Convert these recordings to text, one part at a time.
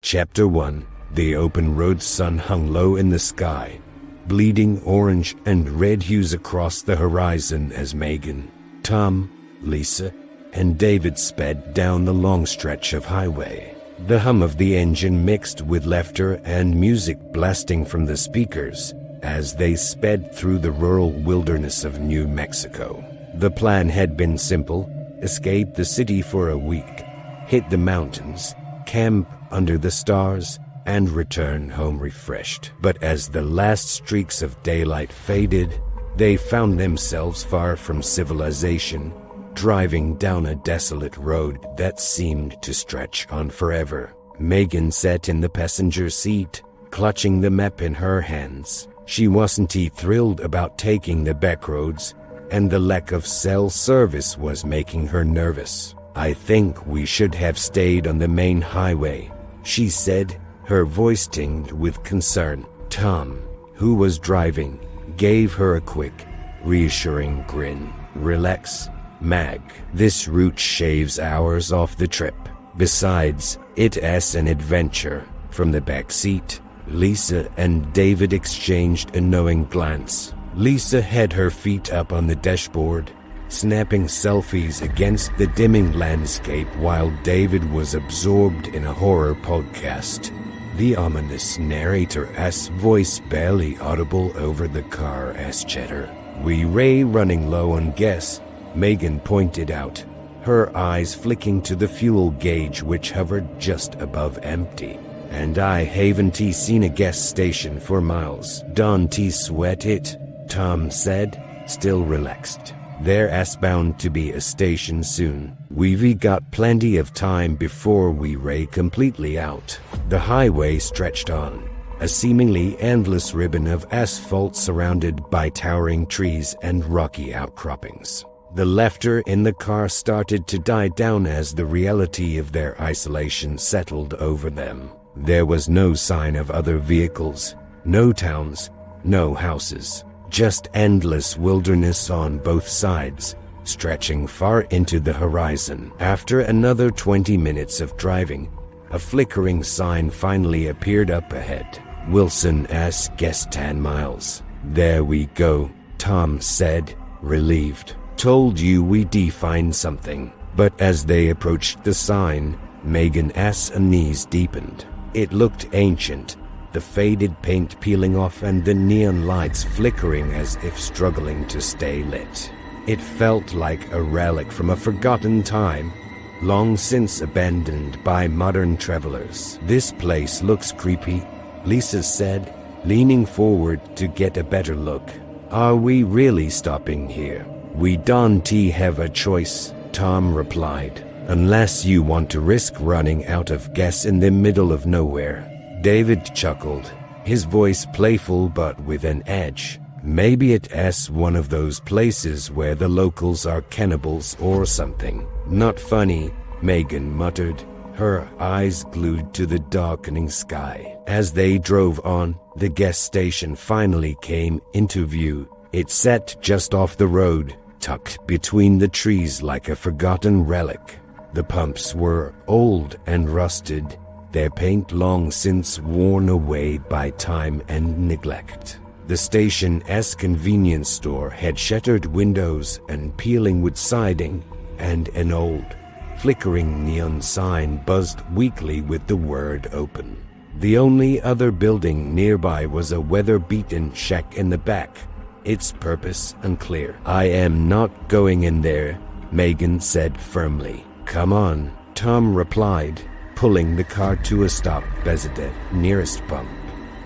Chapter 1. The open road sun hung low in the sky, bleeding orange and red hues across the horizon as Megan, Tom, Lisa, and David sped down the long stretch of highway. The hum of the engine mixed with laughter and music blasting from the speakers as they sped through the rural wilderness of New Mexico. The plan had been simple: escape the city for a week, hit the mountains, camp under the stars, and return home refreshed. But as the last streaks of daylight faded, they found themselves far from civilization, driving down a desolate road that seemed to stretch on forever. Megan sat in the passenger seat, clutching the map in her hands. She wasn't thrilled about taking the back roads, and the lack of cell service was making her nervous. "I think we should have stayed on the main highway," she said, her voice tinged with concern. Tom, who was driving, gave her a quick, reassuring grin. "Relax, Mag. This route shaves hours off the trip. Besides, it's an adventure." From the back seat, Lisa and David exchanged a knowing glance. Lisa had her feet up on the dashboard, snapping selfies against the dimming landscape while David was absorbed in a horror podcast. The ominous narrator's voice barely audible over the car's chatter. "We ray running low on gas," Megan pointed out, her eyes flicking to the fuel gauge which hovered just above empty. "And I haven't seen a gas station for miles." "Don't sweat it," Tom said, still relaxed. "There's bound to be a station soon. We've got plenty of time before we ray completely out." The highway stretched on, a seemingly endless ribbon of asphalt surrounded by towering trees and rocky outcroppings. The laughter in the car started to die down as the reality of their isolation settled over them. There was no sign of other vehicles, no towns, no houses. Just endless wilderness on both sides, stretching far into the horizon. After another 20 minutes of driving, a flickering sign finally appeared up ahead. "Wilson's guess 10 miles. "There we go," Tom said, relieved. "Told you we'd find something." But as they approached the sign, Megan's knees deepened. It looked ancient, the faded paint peeling off and the neon lights flickering as if struggling to stay lit. It felt like a relic from a forgotten time, long since abandoned by modern travelers. "This place looks creepy," Lisa said, leaning forward to get a better look. "Are we really stopping here?" "We don't have a choice," Tom replied, "unless you want to risk running out of gas in the middle of nowhere." David chuckled, his voice playful but with an edge. "Maybe it's one of those places where the locals are cannibals or something." "Not funny," Megan muttered, her eyes glued to the darkening sky. As they drove on, the gas station finally came into view. It sat just off the road, tucked between the trees like a forgotten relic. The pumps were old and rusted, their paint long since worn away by time and neglect. The station's convenience store had shattered windows and peeling wood siding, and an old, flickering neon sign buzzed weakly with the word "open." The only other building nearby was a weather-beaten shack in the back, its purpose unclear. "I am not going in there," Megan said firmly. "Come on," Tom replied, pulling the car to a stop beside the nearest pump.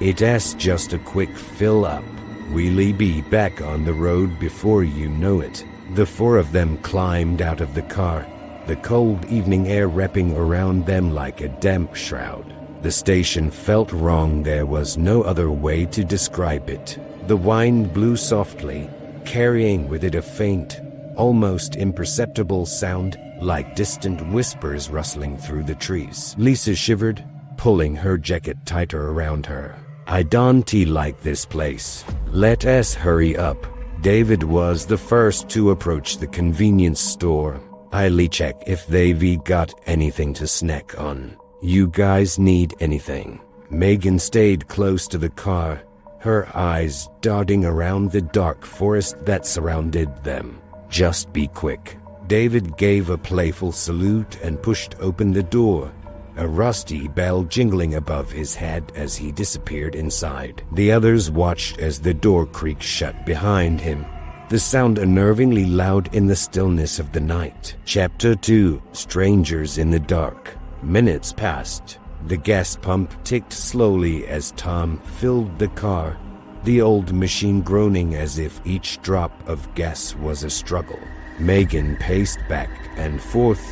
"It's just a quick fill-up. We'll be back on the road before you know it." The four of them climbed out of the car, the cold evening air wrapping around them like a damp shroud. The station felt wrong. There was no other way to describe it. The wind blew softly, carrying with it a faint, almost imperceptible sound, like distant whispers rustling through the trees. Lisa shivered, pulling her jacket tighter around her. "I don't like this place. Let us hurry up." David was the first to approach the convenience store. "I'll check if they've got anything to snack on." "You guys need anything?" Megan stayed close to the car, her eyes darting around the dark forest that surrounded them. "Just be quick." David gave a playful salute and pushed open the door, a rusty bell jingling above his head as he disappeared inside. The others watched as the door creaked shut behind him, the sound unnervingly loud in the stillness of the night. Chapter 2: Strangers in the Dark. Minutes passed. The gas pump ticked slowly as Tom filled the car, the old machine groaning as if each drop of gas was a struggle. Megan paced back and forth,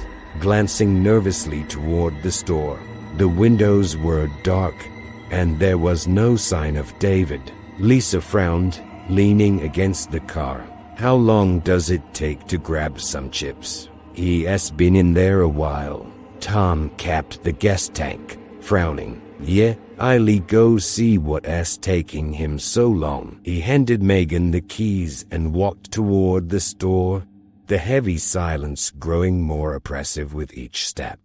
glancing nervously toward the store. The windows were dark, and there was no sign of David. Lisa frowned, leaning against the car. "How long does it take to grab some chips?" "He has been in there a while." Tom capped the gas tank, frowning. "Yeah, I'll go see what's taking him so long." He handed Megan the keys and walked toward the store, the heavy silence growing more oppressive with each step.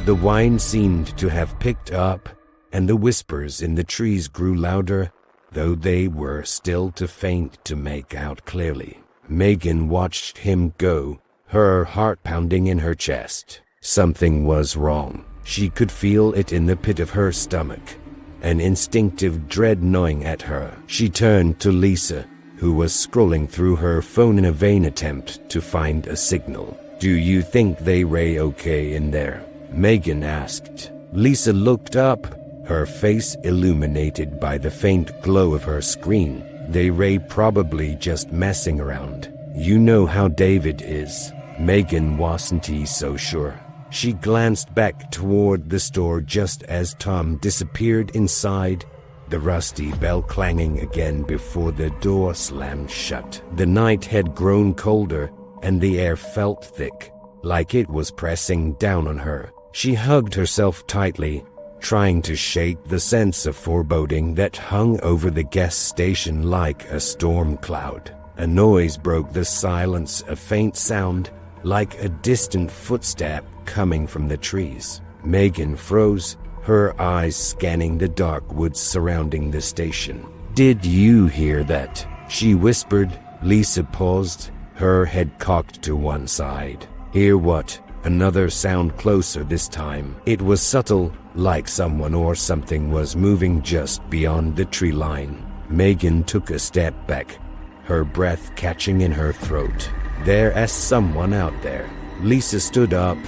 The whine seemed to have picked up, and the whispers in the trees grew louder, though they were still too faint to make out clearly. Megan watched him go, her heart pounding in her chest. Something was wrong. She could feel it in the pit of her stomach, an instinctive dread gnawing at her. She turned to Lisa, who was scrolling through her phone in a vain attempt to find a signal. "Do you think they ray okay in there?" Megan asked. Lisa looked up, her face illuminated by the faint glow of her screen. "They ray probably just messing around. You know how David is." Megan wasn't so sure. She glanced back toward the store just as Tom disappeared inside, the rusty bell clanging again before the door slammed shut. The night had grown colder, and the air felt thick, like it was pressing down on her. She hugged herself tightly, trying to shake the sense of foreboding that hung over the gas station like a storm cloud. A noise broke the silence, a faint sound, like a distant footstep coming from the trees. Megan froze, her eyes scanning the dark woods surrounding the station. "Did you hear that?" she whispered. Lisa paused, her head cocked to one side. "Hear what?" Another sound closer this time. It was subtle, like someone or something was moving just beyond the tree line. Megan took a step back, her breath catching in her throat. There's someone out there. Lisa stood up,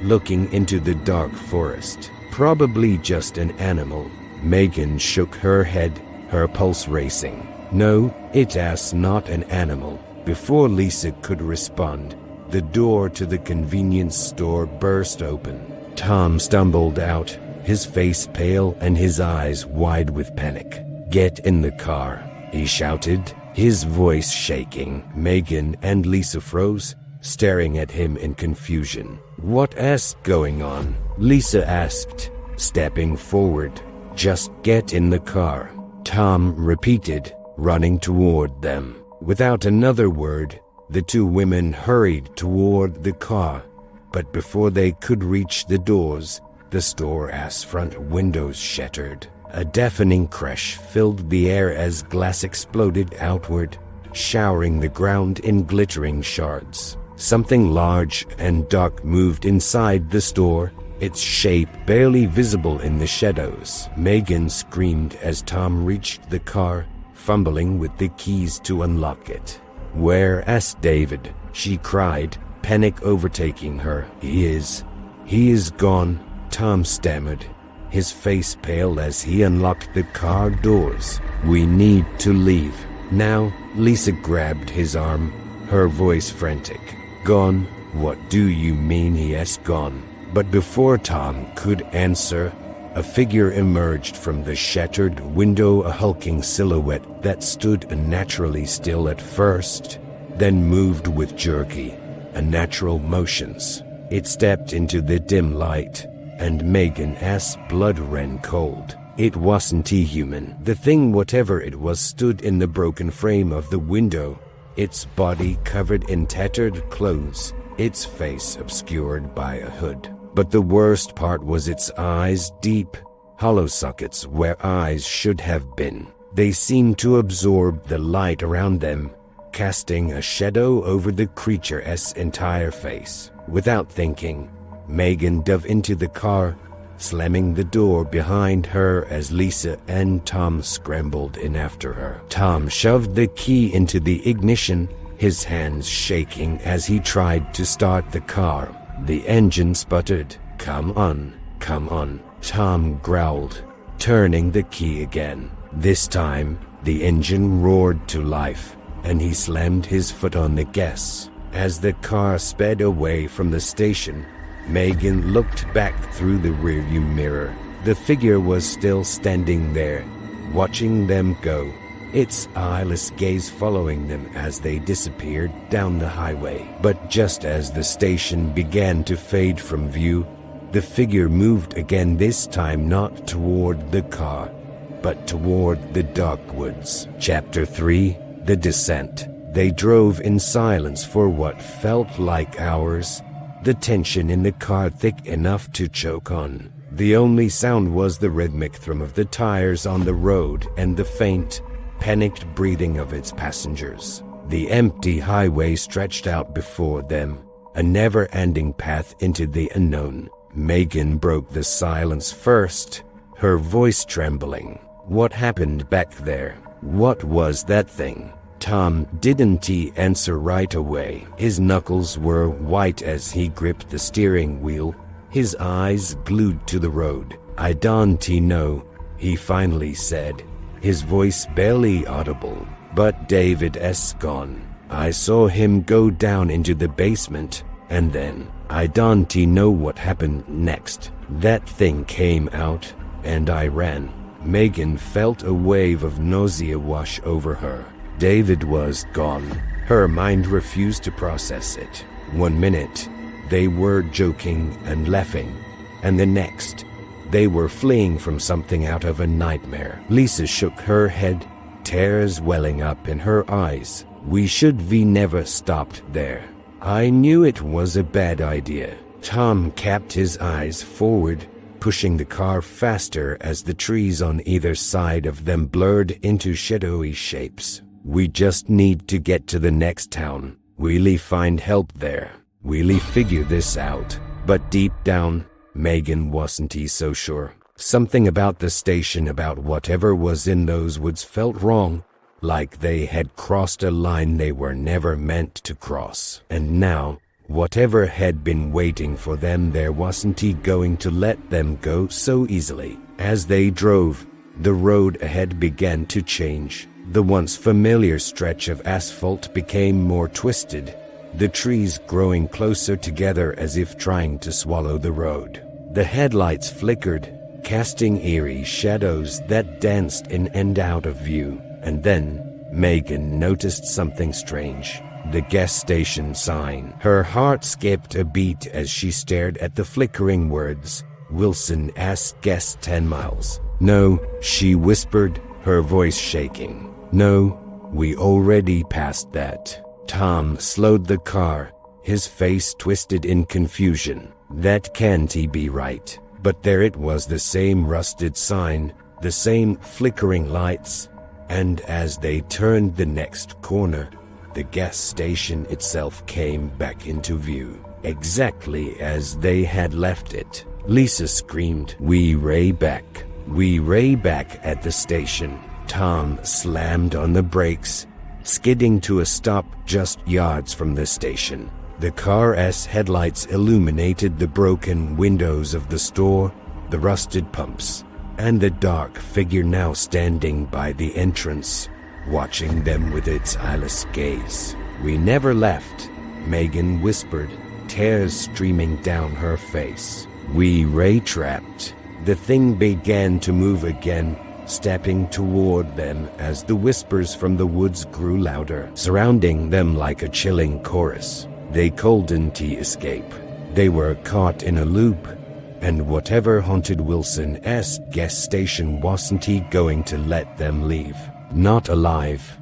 looking into the dark forest. "Probably just an animal." Megan shook her head, her pulse racing. "No, it's not an animal." Before Lisa could respond, the door to the convenience store burst open. Tom stumbled out, his face pale and his eyes wide with panic. "Get in the car," he shouted, his voice shaking. Megan and Lisa froze, staring at him in confusion. "What's going on?" Lisa asked, stepping forward. "Just get in the car," Tom repeated, running toward them. Without another word, the two women hurried toward the car, but before they could reach the doors, the store's front windows shattered. A deafening crash filled the air as glass exploded outward, showering the ground in glittering shards. Something large and dark moved inside the store, its shape barely visible in the shadows. Megan screamed as Tom reached the car, fumbling with the keys to unlock it. "Where's David?" she cried, panic overtaking her. He is gone," Tom stammered, his face pale as he unlocked the car doors. "We need to leave now." Lisa grabbed his arm, her voice frantic. "Gone? What do you mean he has gone?" But before Tom could answer, a figure emerged from the shattered window, a hulking silhouette that stood unnaturally still at first, then moved with jerky, unnatural motions. It stepped into the dim light, and Megan's blood ran cold. It wasn't human. The thing, whatever it was, stood in the broken frame of the window, its body covered in tattered clothes, its face obscured by a hood. But the worst part was its eyes, deep, hollow sockets where eyes should have been. They seemed to absorb the light around them, casting a shadow over the creature's entire face. Without thinking, Megan dove into the car, slamming the door behind her as Lisa and Tom scrambled in after her. Tom shoved the key into the ignition, his hands shaking as he tried to start the car. The engine sputtered. "Come on, come on," Tom growled, turning the key again. This time, the engine roared to life, and he slammed his foot on the gas. As the car sped away from the station, Megan looked back through the rearview mirror. The figure was still standing there, watching them go, its eyeless gaze following them as they disappeared down the highway. But just as the station began to fade from view, the figure moved again, this time not toward the car, but toward the dark woods. Chapter 3: The Descent. They drove in silence for what felt like hours, the tension in the car thick enough to choke on. The only sound was the rhythmic thrum of the tires on the road and the faint, panicked breathing of its passengers. The empty highway stretched out before them, a never-ending path into the unknown. Megan broke the silence first, her voice trembling. "What happened back there? What was that thing?" Tom didn't answer right away. His knuckles were white as he gripped the steering wheel, his eyes glued to the road. "I don't know," he finally said, his voice barely audible. "But David's gone. I saw him go down into the basement, and then I don't know what happened next. That thing came out, and I ran." Megan felt a wave of nausea wash over her. David was gone. Her mind refused to process it. One minute, they were joking and laughing, and the next, they were fleeing from something out of a nightmare. Lisa shook her head, tears welling up in her eyes. "We never stopped there. I knew it was a bad idea." Tom kept his eyes forward, pushing the car faster as the trees on either side of them blurred into shadowy shapes. "We just need to get to the next town. We'll find help there. We'll figure this out." But deep down, Megan wasn't so sure. Something about the station, about whatever was in those woods, felt wrong, like they had crossed a line they were never meant to cross. And now, whatever had been waiting for them there wasn't going to let them go so easily. As they drove, the road ahead began to change. The once familiar stretch of asphalt became more twisted, the trees growing closer together as if trying to swallow the road. The headlights flickered, casting eerie shadows that danced in and out of view. And then, Megan noticed something strange. The gas station sign. Her heart skipped a beat as she stared at the flickering words, "Wilson's gas 10 miles. "No," she whispered, her voice shaking. "No, we already passed that." Tom slowed the car, his face twisted in confusion. That can't be right. But there it was, the same rusted sign, the same flickering lights, and as they turned the next corner, the gas station itself came back into view, exactly as they had left it. Lisa screamed, We're back at the station." Tom slammed on the brakes, skidding to a stop just yards from the station. The car's headlights illuminated the broken windows of the store, the rusted pumps, and the dark figure now standing by the entrance, watching them with its eyeless gaze. "We never left," Megan whispered, tears streaming down her face. "We trapped." The thing began to move again, stepping toward them as the whispers from the woods grew louder, surrounding them like a chilling chorus. They couldn't escape. They were caught in a loop, and whatever haunted Wilson's gas station wasn't going to let them leave. Not alive.